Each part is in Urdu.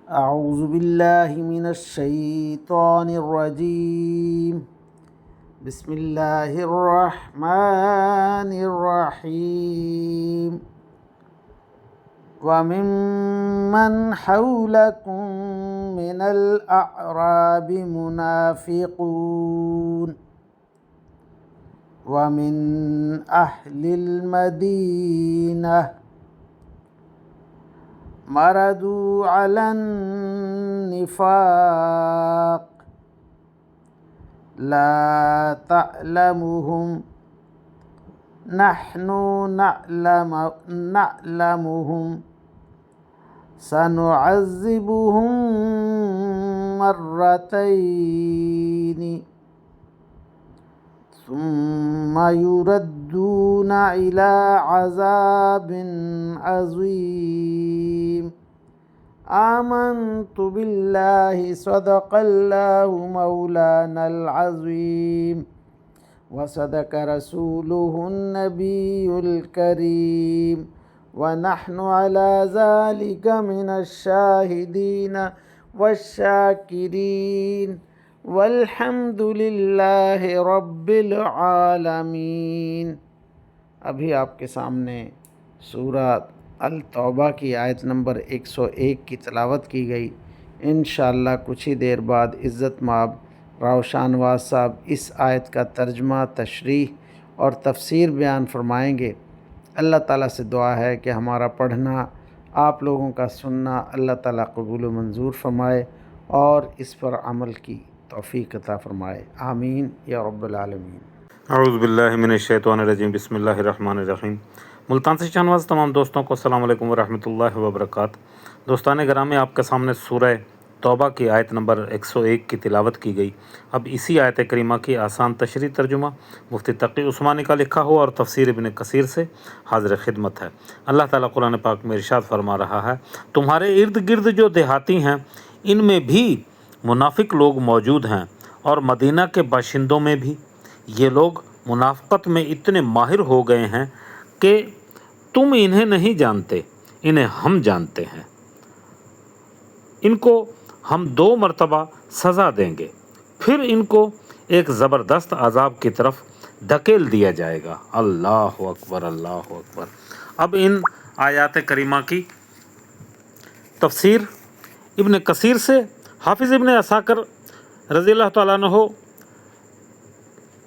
اعوذ باللہ من الشیطان الرجیم بسم اللہ الرحمن الرحیم وَمِمَّنْ حَوْلَكُمْ مِنَ الْأَعْرَابِ مُنَافِقُونَ وَمِنْ أَهْلِ الْمَدِينَةِ مَرَدُوا عَلَى النِّفَاقِ لَا تَعْلَمُهُمْ نَحْنُ نَعْلَمُهُمْ سَنُعَذِّبُهُم مَّرَّتَيْنِ ثُمَّ يُرَدُّونَ إِلَى عَذَابٍ عَظِيمٍ آمنت بالله صدق الله مولانا العظيم وصدق رسوله النبي الكريم ونحن على ذلك من الشاهدين والشاكرين والحمد لله رب العالمین۔ ابھی آپ کے سامنے سورہ التوبہ کی آیت نمبر 101 کی تلاوت کی گئی۔ انشاءاللہ کچھ ہی دیر بعد عزت مآب راؤ شانواز صاحب اس آیت کا ترجمہ، تشریح اور تفسیر بیان فرمائیں گے۔ اللہ تعالیٰ سے دعا ہے کہ ہمارا پڑھنا، آپ لوگوں کا سننا اللہ تعالیٰ قبول و منظور فرمائے اور اس پر عمل کی توفیق عطا فرمائے، آمین یا رب العالمین۔ اعوذ باللہ من الشیطان الرجیم، بسم اللہ الرحمن الرحیم۔ ملتان سے شانواز تمام دوستوں کو السلام علیکم ورحمۃ اللہ وبرکاتہ۔ دوستان گرامی، آپ کے سامنے سورہ توبہ کی آیت نمبر 101 کی تلاوت کی گئی۔ اب اسی آیت کریمہ کی آسان تشریح ترجمہ مفتی تقی عثمانی کا لکھا ہوا اور تفسیر ابن کثیر سے حاضر خدمت ہے۔ اللہ تعالیٰ قرآن پاک میں ارشاد فرما رہا ہے، تمہارے ارد گرد جو دیہاتی ہیں ان میں بھی منافق لوگ موجود ہیں، اور مدینہ کے باشندوں میں بھی۔ یہ لوگ منافقت میں اتنے ماہر ہو گئے ہیں کہ تم انہیں نہیں جانتے، انہیں ہم جانتے ہیں۔ ان کو ہم 2 مرتبہ سزا دیں گے، پھر ان کو ایک زبردست عذاب کی طرف دھکیل دیا جائے گا۔ اللہ اکبر، اللہ اکبر۔ اب ان آیات کریمہ کی تفسیر ابن کثیر سے حافظ ابن عساکر رضی اللہ تعالیٰ عنہ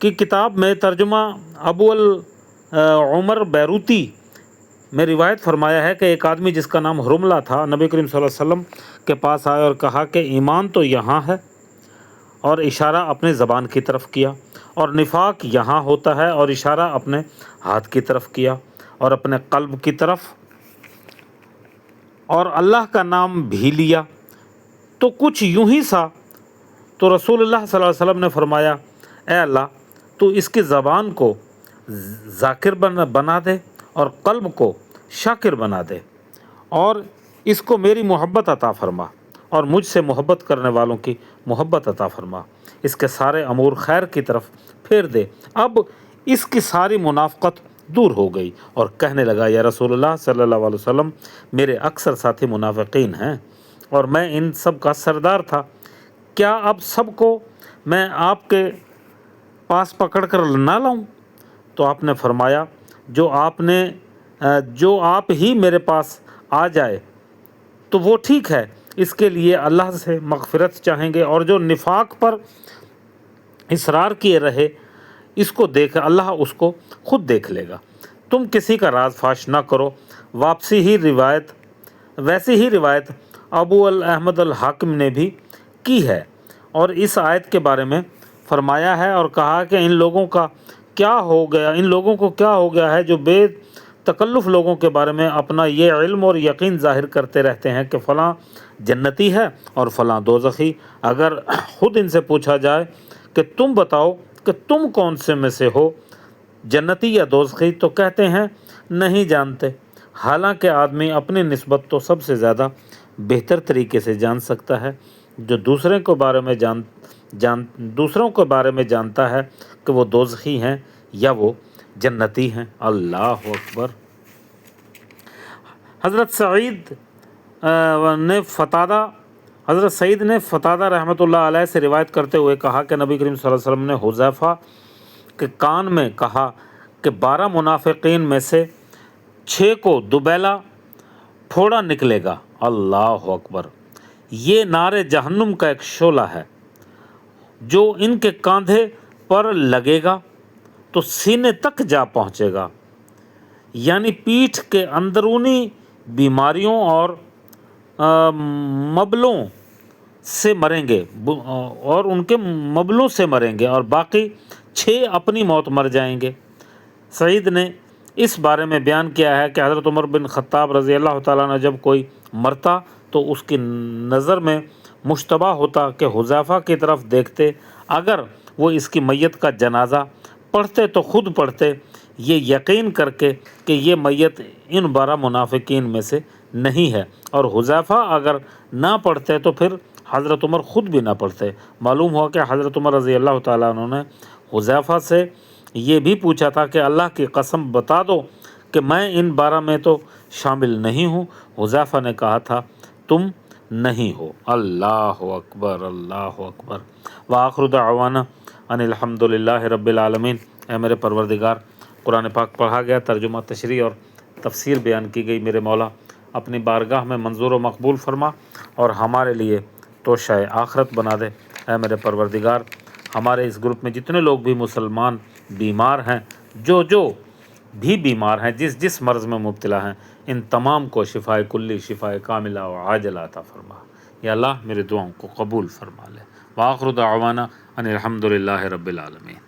کی کتاب میں ترجمہ ابو العمر بیروتی میں روایت فرمایا ہے کہ ایک آدمی جس کا نام حرملہ تھا نبی کریم صلی اللہ علیہ وسلم کے پاس آیا اور کہا کہ ایمان تو یہاں ہے، اور اشارہ اپنے زبان کی طرف کیا، اور نفاق یہاں ہوتا ہے اور اشارہ اپنے ہاتھ کی طرف کیا، اور اپنے قلب کی طرف، اور اللہ کا نام بھی لیا، تو کچھ یوں ہی سا۔ تو رسول اللہ صلی اللہ علیہ وسلم نے فرمایا، اے اللہ تو اس کی زبان کو ذاکر بنا دے اور قلب کو شاکر بنا دے، اور اس کو میری محبت عطا فرما اور مجھ سے محبت کرنے والوں کی محبت عطا فرما، اس کے سارے امور خیر کی طرف پھیر دے۔ اب اس کی ساری منافقت دور ہو گئی اور کہنے لگا، یا رسول اللہ صلی اللہ علیہ وسلم، میرے اکثر ساتھی منافقین ہیں اور میں ان سب کا سردار تھا، کیا اب سب کو میں آپ کے پاس پکڑ کر نہ لاؤں؟ تو آپ نے فرمایا، جو آپ ہی میرے پاس آ جائے تو وہ ٹھیک ہے، اس کے لیے اللہ سے مغفرت چاہیں گے، اور جو نفاق پر اصرار کیے رہے اس کو اللہ اس کو خود دیکھ لے گا۔ تم کسی کا راز فاش نہ کرو۔ ویسی ہی روایت ابو الاحمد الحاکم نے بھی کی ہے، اور اس آیت کے بارے میں فرمایا ہے اور کہا کہ ان لوگوں کو کیا ہو گیا ہے جو بے تکلف لوگوں کے بارے میں اپنا یہ علم اور یقین ظاہر کرتے رہتے ہیں کہ فلاں جنتی ہے اور فلاں دوزخی۔ اگر خود ان سے پوچھا جائے کہ تم بتاؤ کہ تم کون سے میں سے ہو، جنتی یا دوزخی، تو کہتے ہیں نہیں جانتے، حالانکہ آدمی اپنی نسبت تو سب سے زیادہ بہتر طریقے سے جان سکتا ہے۔ جو دوسروں کے بارے میں جانتا ہے کہ وہ دوزخی ہیں یا وہ جنتی ہیں۔ اللہ اکبر۔ حضرت سعید نے قتادہ حضرت سعید نے فتادہ رحمۃ اللہ علیہ سے روایت کرتے ہوئے کہا کہ نبی کریم صلی اللہ علیہ وسلم نے حذیفہ کے کان میں کہا کہ 12 منافقین میں سے 6 کو دوبیلا پھوڑا نکلے گا۔ اللہ اکبر! یہ نار جہنم کا ایک شعلہ ہے جو ان کے کاندھے پر لگے گا تو سینے تک جا پہنچے گا، یعنی پیٹھ کے اندرونی بیماریوں اور مبلوں سے مریں گے اور ان کے مبلوں سے مریں گے، اور باقی 6 اپنی موت مر جائیں گے۔ سعید نے اس بارے میں بیان کیا ہے کہ حضرت عمر بن خطاب رضی اللہ تعالیٰ عنہ جب کوئی مرتا تو اس کی نظر میں مشتبہ ہوتا کہ حذیفہ کی طرف دیکھتے، اگر وہ اس کی میت کا جنازہ پڑھتے تو خود پڑھتے، یہ یقین کر کے کہ یہ میت ان 12 منافقین میں سے نہیں ہے، اور حذیفہ اگر نہ پڑھتے تو پھر حضرت عمر خود بھی نہ پڑھتے۔ معلوم ہوا کہ حضرت عمر رضی اللہ تعالیٰ عنہ نے حذیفہ سے یہ بھی پوچھا تھا کہ اللہ کی قسم بتا دو کہ میں ان 12 میں تو شامل نہیں ہوں۔ حذیفہ نے کہا تھا تم نہیں ہو۔ اللہ اکبر، اللہ اکبر۔ وآخر دعوانا ان الحمد للہ رب العالمین۔ اے میرے پروردگار، قرآن پاک پڑھا گیا، ترجمہ، تشریح اور تفسیر بیان کی گئی، میرے مولا اپنی بارگاہ میں منظور و مقبول فرما اور ہمارے لیے توشہ آخرت بنا دے۔ اے میرے پروردگار، ہمارے اس گروپ میں جتنے لوگ بھی مسلمان بیمار ہیں، جو بھی بیمار ہیں، جس مرض میں مبتلا ہیں، ان تمام کو شفائے کلی، شفائے کاملہ و عاجلہ عطا فرما۔ یا اللہ میرے دعاؤں کو قبول فرما لے۔ وآخر دعوانا ان الحمد للہ رب العالمین۔